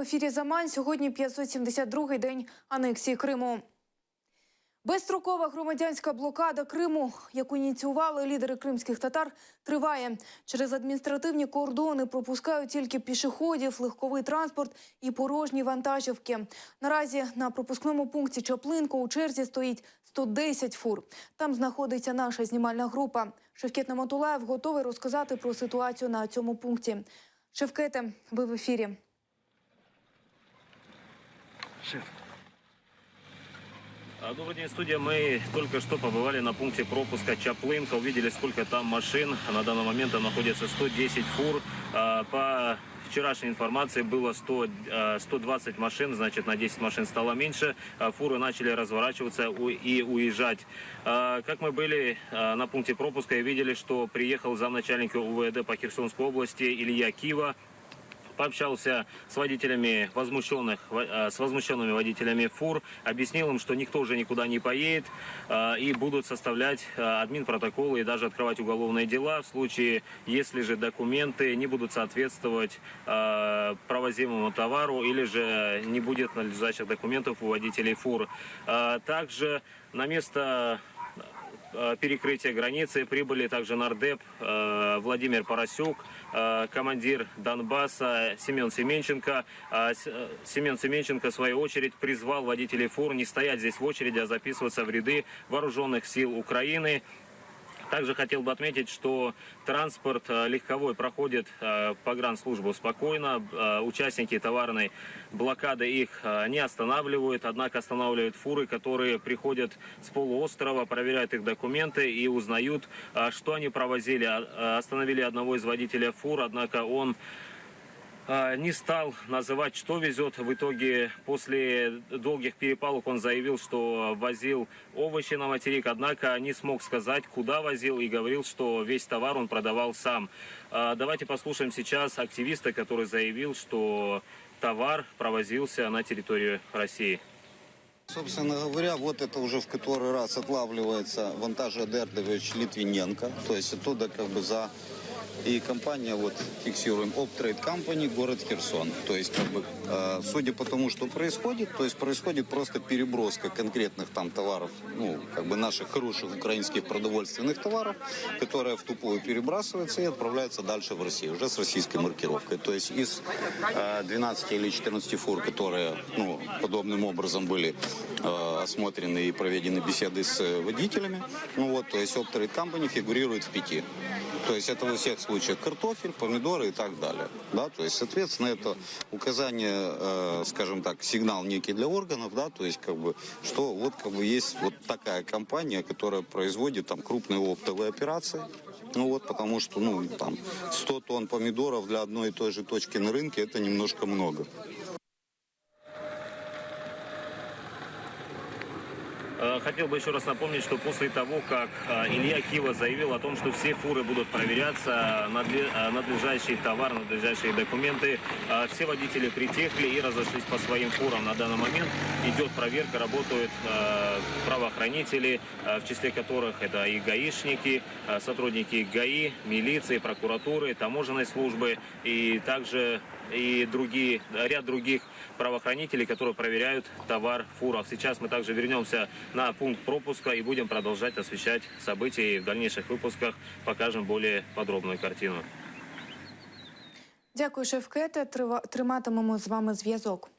ефірі «Замань». Сьогодні 572-й день анексії Криму. Безстрокова громадянська блокада Криму, яку ініціювали лідери кримських татар, триває. Через адміністративні кордони пропускають тільки пішоходів, легковий транспорт і порожні вантажівки. Наразі на пропускному пункті Чаплинко у черзі стоїть 110 фур. Там знаходиться наша знімальна група. Шевкет Наматулаєв готовий розказати про ситуацію на цьому пункті. Шевкете, ви в ефірі. Шеф. Добрый день, студия. Мы только что побывали на пункте пропуска Чаплинко, увидели, сколько там машин. На данный момент там находится 110 фур. По вчерашней информации было 120 машин, значит, на 10 машин стало меньше. Фуры начали разворачиваться и уезжать. Как мы были на пункте пропуска и видели, что приехал замначальника УВД по Херсонской области Илья Кива. Пообщался с водителями возмущенными водителями фур, объяснил им, что никто уже никуда не поедет и будут составлять админпротоколы и даже открывать уголовные дела в случае, если же документы не будут соответствовать провозимому товару или же не будет надлежащих документов у водителей фур. Также на место перекрытия границы прибыли также нардеп Владимир Поросюк, командир Донбасса Семен Семенченко. Семен Семенченко, в свою очередь, призвал водителей фур не стоять здесь в очереди, а записываться в ряды вооруженных сил Украины. Также хотел бы отметить, что транспорт легковой проходит погранслужбу спокойно. Участники товарной блокады их не останавливают, однако останавливают фуры, которые приходят с полуострова, проверяют их документы и узнают, что они провозили. Остановили одного из водителей фур, однако он не стал называть, что везет. В итоге, после долгих перепалок, он заявил, что возил овощи на материк, однако не смог сказать, куда возил, и говорил, что весь товар он продавал сам. Давайте послушаем сейчас активиста, который заявил, что товар провозился на территорию России. Собственно говоря, вот это уже в который раз отлавливается вантаж Адердович Литвиненко, то есть оттуда как бы за... И компания, вот фиксируем, Optrade Company, город Херсон. То есть, как бы, судя по тому, что происходит, то есть происходит просто переброска конкретных там товаров, ну, как бы наших хороших украинских продовольственных товаров, которая в тупую перебрасывается и отправляется дальше в Россию, уже с российской маркировкой. То есть из 12 или 14 фур, которые, ну, подобным образом были осмотрены и проведены беседы с водителями, ну вот, то есть Optrade Company фигурирует в 5. То есть это во всех случаях картофель, помидоры и так далее. Да? То есть, соответственно, это указание, скажем так, сигнал некий для органов, да, то есть, как бы, что вот, как бы, есть вот такая компания, которая производит там крупные оптовые операции. Ну вот, потому что, ну, там, 100 тонн помидоров для одной и той же точки на рынке, это немножко много. Хотел бы еще раз напомнить, что после того, как Илья Кива заявил о том, что все фуры будут проверяться, надлежащий товар, надлежащие документы, все водители притихли и разошлись по своим фурам. На данный момент идет проверка, работают правоохранители, в числе которых это и гаишники, сотрудники ГАИ, милиции, прокуратуры, таможенной службы и также и ряд других правоохранителей, которые проверяют товар в фурах. Сейчас мы также вернемся на пункт пропуска и будем продолжать освещать события. И в дальнейших выпусках покажем более подробную картину. Дякую, Шевкете. Триматимемо з вами зв'язок.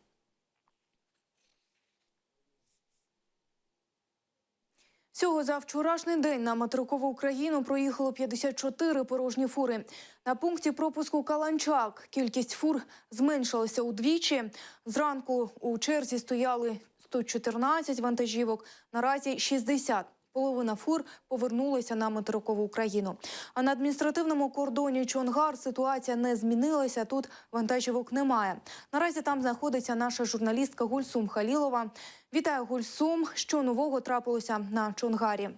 Всього за вчорашній день на материкову Україну проїхало 54 порожні фури. На пункті пропуску Каланчак кількість фур зменшилася удвічі. Зранку у черзі стояли 114 вантажівок, наразі 60. Половина фур повернулися на материкову Україну. А на адміністративному кордоні Чонгар ситуація не змінилася, тут вантажівок немає. Наразі там знаходиться наша журналістка Гульсум Халілова. Вітаю, Гульсум. Що нового трапилося на Чонгарі?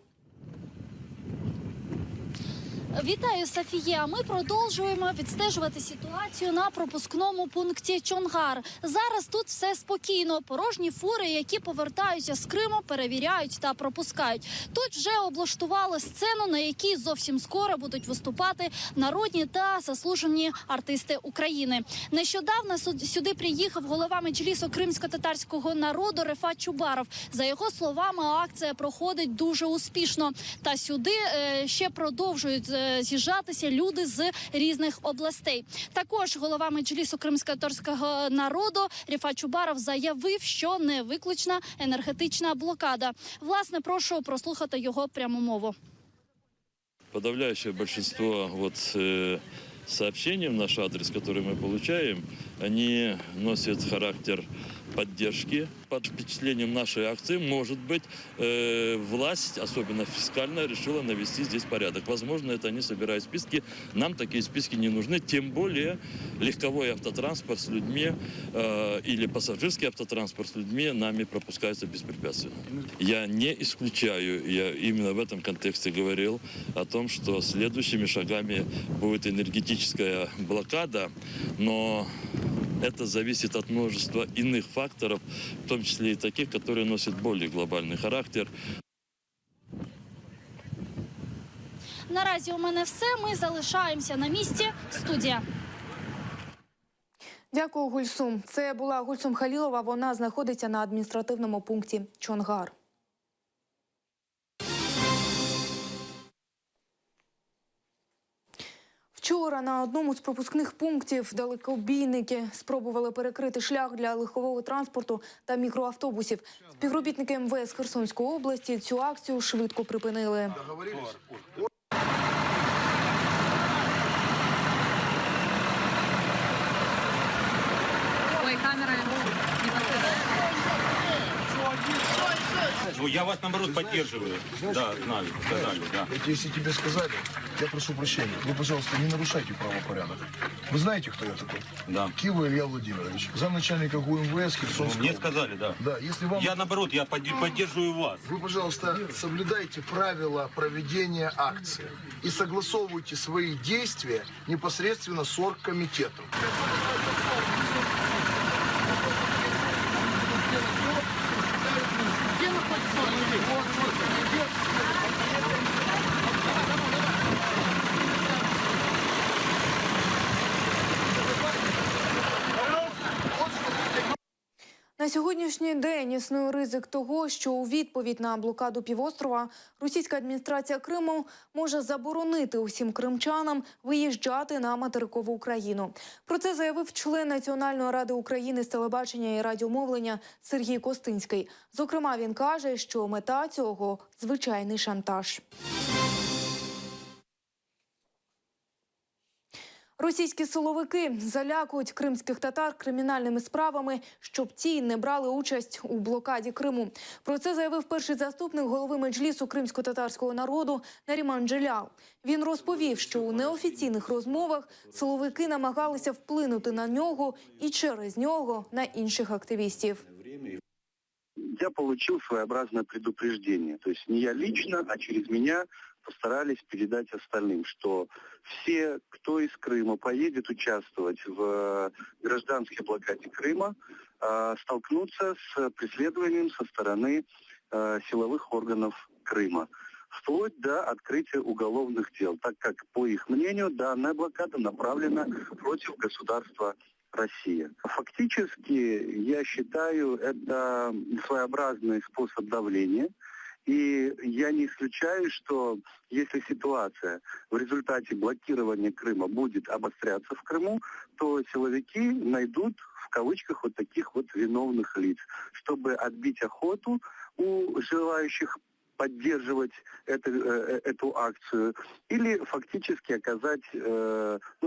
Вітаю, Софія. Ми продовжуємо відстежувати ситуацію на пропускному пункті Чонгар. Зараз тут все спокійно. Порожні фури, які повертаються з Криму, перевіряють та пропускають. Тут вже облаштували сцену, на якій зовсім скоро будуть виступати народні та заслужені артисти України. Нещодавно сюди приїхав голова меджлісу кримсько-татарського народу Рефат Чубаров. За його словами, акція проходить дуже успішно. Та сюди ще продовжують з'їжджатися люди з різних областей. Також голова меджлісу кримсько-татарського народу Рефат Чубаров заявив, що не виключена енергетична блокада. Власне, прошу прослухати його пряму мову. Подавляющее большинство сообщений в наш адрес, которые мы получаем, они носят характер поддержки. Под впечатлением нашей акции, может быть, власть, особенно фискальная, решила навести здесь порядок. Возможно, это они собирают списки. Нам такие списки не нужны. Тем более легковой автотранспорт с людьми или пассажирский автотранспорт с людьми нами пропускается беспрепятственно. Я не исключаю, я именно в этом контексте говорил о том, что следующими шагами будет энергетическая блокада, но это зависит от множества иных факторов, в том числе и таких, которые носят более глобальный характер. Наразі у мене все. Ми залишаємося на місці. Студія. Дякую, Гульсум. Це була Гульсум Халілова. Вона знаходиться на адміністративному пункті Чонгар. Вчора на одному з пропускних пунктів далекобійники спробували перекрити шлях для легкового транспорту та мікроавтобусів. Співробітники МВС Херсонської області цю акцію швидко припинили. Ой, камеры не подсказывают. Ну, я вас, наоборот, поддерживаю. Да, знали, сказали, да. Это если тебе сказали, я прошу прощения. Вы, пожалуйста, не нарушайте правопорядок. Вы знаете, кто я такой? Да. Кива Илья Владимирович, замначальника ГУМВС Херсонской Мне области. сказали, да. Да, если вам... Я, наоборот, я поддерживаю вас. Вы, пожалуйста, соблюдайте правила проведения акции и согласовывайте свои действия непосредственно с оргкомитетом. На сьогоднішній день існує ризик того, що у відповідь на блокаду півострова російська адміністрація Криму може заборонити усім кримчанам виїжджати на материкову Україну. Про це заявив член Національної ради України з телебачення і радіомовлення Сергій Костинський. Зокрема, він каже, що мета цього – звичайний шантаж. Російські силовики залякують кримських татар кримінальними справами, щоб ті не брали участь у блокаді Криму. Про це заявив перший заступник голови меджлісу кримсько-татарського народу Наріман Джелял. Він розповів, що у неофіційних розмовах силовики намагалися вплинути на нього і через нього на інших активістів. Я получил своеобразное предупреждение. То есть не я лично, а через меня постарались передать остальным, что все, кто из Крыма поедет участвовать в гражданской блокаде Крыма, столкнутся с преследованием со стороны силовых органов Крыма, вплоть до открытия уголовных дел, так как, по их мнению, данная блокада направлена против государства Россия. Фактически, я считаю, это своеобразный способ давления. И я не исключаю, что если ситуация в результате блокирования Крыма будет обостряться в Крыму, то силовики найдут в кавычках вот таких вот виновных лиц, чтобы отбить охоту у желающих поддерживать эту акцию или фактически оказать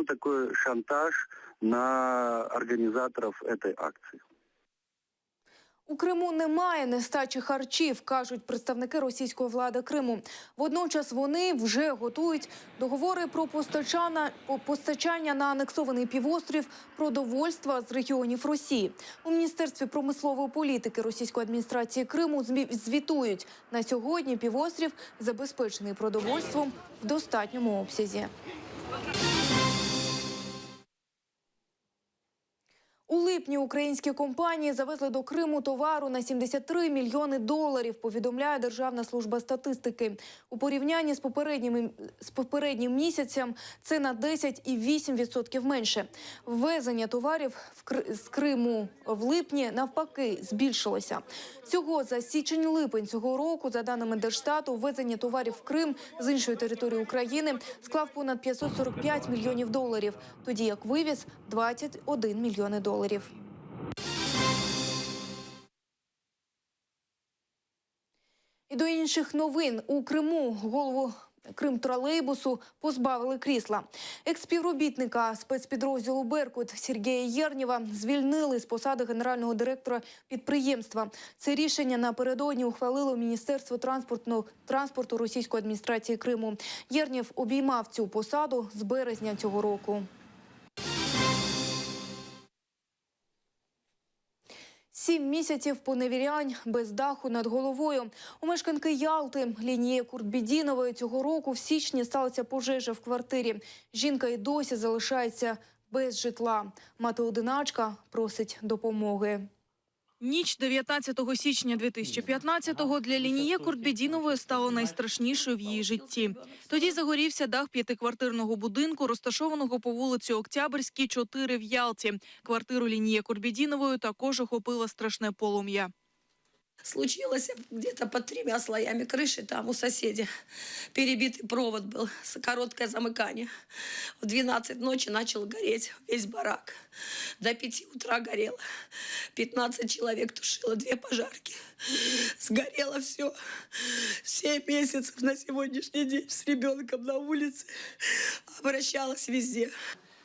такой шантаж на организаторов этой акции. У Криму немає нестачі харчів, кажуть представники російської влади Криму. Водночас вони вже готують договори про постачання на анексований півострів продовольства з регіонів Росії. У Міністерстві промислової політики російської адміністрації Криму звітують, на сьогодні півострів забезпечений продовольством в достатньому обсязі. У липні українські компанії завезли до Криму товару на 73 мільйони доларів, повідомляє Державна служба статистики. У порівнянні з попереднім місяцем це на 10,8% менше. Ввезення товарів з Криму в липні навпаки збільшилося. Всього за січень-липень цього року, за даними Держстату, ввезення товарів в Крим з іншої території України склав понад 545 мільйонів доларів, тоді як вивіз – 21 мільйони доларів. І до інших новин. У Криму голову Кримтролейбусу позбавили крісла. Екс-співробітника спецпідрозділу «Беркут» Сергія Єрнєва звільнили з посади генерального директора підприємства. Це рішення напередодні ухвалило Міністерство транспорту російської адміністрації Криму. Єрнєв обіймав цю посаду з березня цього року. 7 місяців поневірянь без даху над головою. У мешканки Ялти Лінії Куртбідінової цього року в січні сталася пожежа в квартирі. Жінка і досі залишається без житла. Мати-одиначка просить допомоги. Ніч 19 січня 2015-го для Лінії Куртбідінової стало найстрашнішою в її житті. Тоді загорівся дах 5-квартирного будинку, розташованого по вулиці Октябрьській, 4 в Ялті. Квартиру Лінії Куртбідінової також охопило страшне полум'я. Случилось где-то под 3 слоями крыши, там у соседей. Перебитый провод был, короткое замыкание. В 12 ночи начал гореть весь барак. До 5 утра горело. 15 человек тушило, 2 пожарки. Сгорело все. 7 месяцев на сегодняшний день с ребенком на улице. Обращалась везде.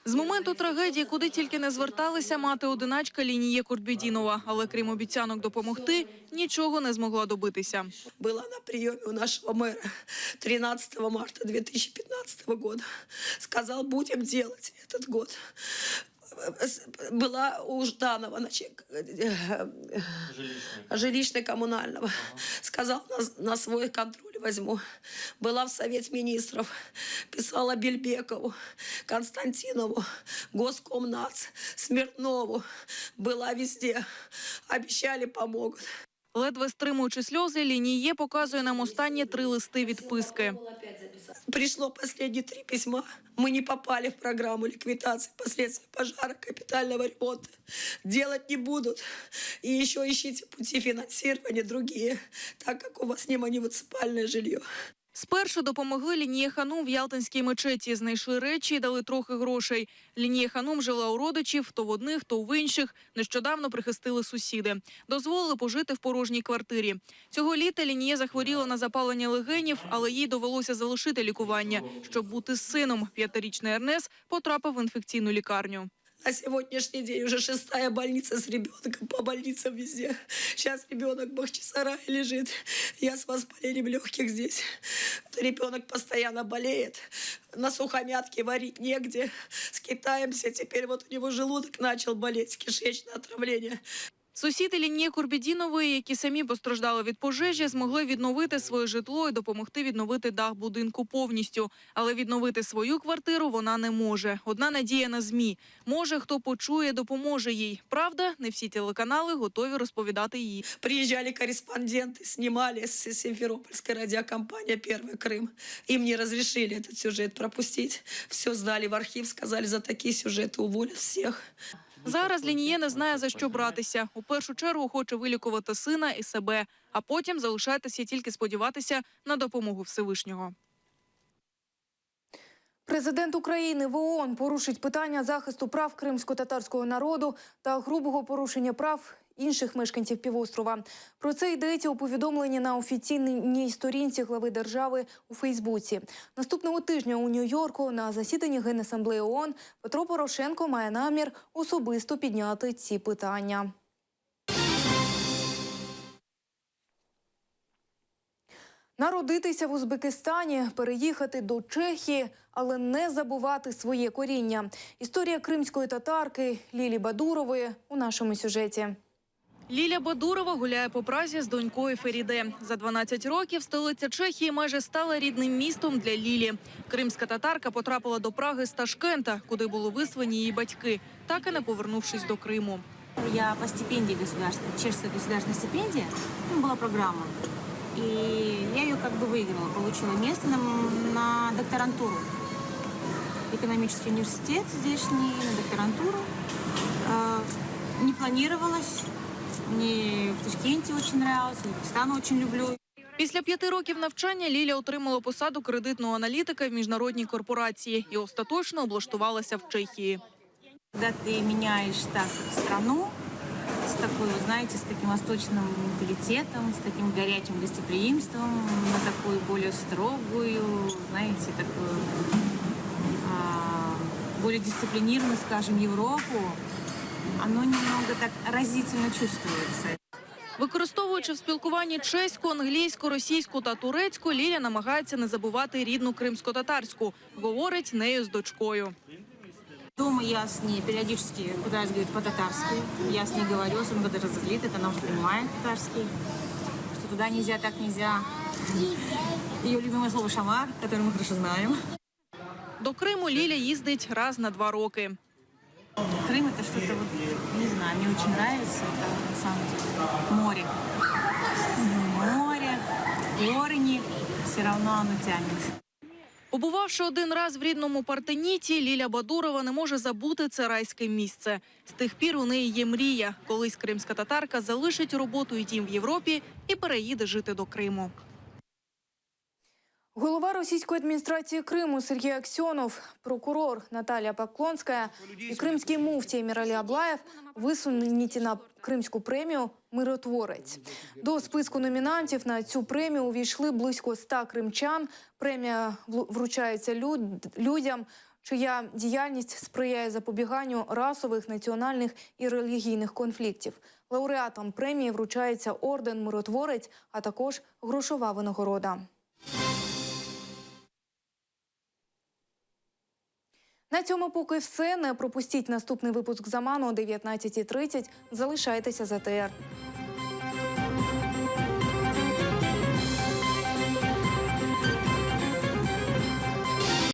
З моменту трагедії, куди тільки не зверталися, мати-одиначка Лінії Куртбідінова. Але крім обіцянок допомогти, нічого не змогла добитися. Была на приеме у нашего мэра 13 марта 2015 года. Сказал, будем делать этот год. Была у Жданова, жилищно-коммунального. Сказал, на свой контроль возьму. Была в Совет министров. Писала Бельбекову, Константинову, Госкомнац, Смирнову. Была везде. Обещали, помогут. Ледве стримуючи сльози, Лінії показує нам останні 3 листи відписки. Пришло последние 3 письма. Мы не попали в программу ликвидации последствий пожара, капитального ремонта. Делать не будут. И еще ищите пути финансирования другие, так как у вас не муніципальне жилье. Спершу допомогли Лінії Ханум в Ялтинській мечеті. Знайшли речі і дали трохи грошей. Лінія Ханум жила у родичів, то в одних, то в інших. Нещодавно прихистили сусіди. Дозволили пожити в порожній квартирі. Цього літа Лінія захворіла на запалення легенів, але їй довелося залишити лікування, щоб бути з сином. 5-річний Ернес потрапив в інфекційну лікарню. На сегодняшний день уже 6-я больница с ребенком, по больницам везде. Сейчас ребенок в Бахчисарае лежит. Я с воспалением легких здесь. Ребенок постоянно болеет. На сухомятке варить негде. Скитаемся. Теперь вот у него желудок начал болеть, кишечное отравление. Сусіди Лінії Куртбідінової, які самі постраждали від пожежі, змогли відновити своє житло і допомогти відновити дах будинку повністю. Але відновити свою квартиру вона не може. Одна надія на ЗМІ. Може, хто почує, допоможе їй. Правда, не всі телеканали готові розповідати її. Приезжали корреспонденты, снимали с Симферопольской радиокомпании «Первый Крым». Им не разрешили этот сюжет пропустить. Все сдали в архив, сказали, за такие сюжеты уволят всех. Зараз Лінія не знає, за що братися. У першу чергу хоче вилікувати сина і себе, а потім залишатися тільки сподіватися на допомогу Всевишнього. Президент України в ООН порушить питання захисту прав кримсько-татарського народу та грубого порушення прав інших мешканців півострова. Про це йдеться у повідомленні на офіційній сторінці глави держави у Фейсбуці. Наступного тижня у Нью-Йорку на засіданні Генасамблеї ООН Петро Порошенко має намір особисто підняти ці питання. Народитися в Узбекистані, переїхати до Чехії, але не забувати своє коріння. Історія кримської татарки Лілі Бадурової у нашому сюжеті. Ліля Бадурова гуляє по Празі з донькою Феріде. За 12 років столиця Чехії майже стала рідним містом для Лілі. Кримська татарка потрапила до Праги з Ташкента, куди були вислані її батьки, так і не повернувшись до Криму. Я по стипендии государственной, чешская государственная стипендия, была программа. И я ее как бы выиграла, получила место на докторантуру. Экономический университет здешний, на докторантуру. Не планировалось, мне в Ташкенте очень нравилось, Узбекистан очень люблю. Після 5 років навчання Ліля отримала посаду кредитного аналітика в міжнародній корпорації і остаточно облаштувалася в Чехії. Когда ты меняешь так страну, с такой, вы знаете, с таким восточным менталитетом, с таким горячим гостеприимством, на такую более строгую, знаете, такую более дисциплинированную, скажем, Европу, оно немного так разительно чувствуется. Використовуючи в спілкуванні чеську, англійську, російську та турецьку, Ліля намагається не забувати рідну кримсько-татарську. Говорить нею з дочкою. Дома я с ней периодически пытаюсь говорить по-татарски. Я с ней говорю, особенно когда разозлит, это она уже понимает татарский. Что туда нельзя, так нельзя. Ее любимое слово «шамар», которое мы хорошо знаем. До Криму Ліля їздить раз на 2 роки. Крым — это что-то, вот, не знаю, мне очень нравится. Это на самом деле море. Море, корни, все равно оно тянет. Побувавши один раз в рідному Партеніті, Ліля Бадурова не може забути це райське місце. З тих пір у неї є мрія. Колись кримська татарка залишить роботу і дім в Європі і переїде жити до Криму. Голова російської адміністрації Криму Сергій Аксьонов, прокурор Наталія Поклонська і кримський муфтій Емір Алі Аблаєв висунуті на Кримську премію «Миротворець». До списку номінантів на цю премію увійшли близько 100 кримчан. Премія вручається людям, чия діяльність сприяє запобіганню расових, національних і релігійних конфліктів. Лауреатам премії вручається орден «Миротворець», а також грошова винагорода. На цьому поки все. Не пропустіть наступний випуск «Заману» о 19:30. Залишайтеся з АТR.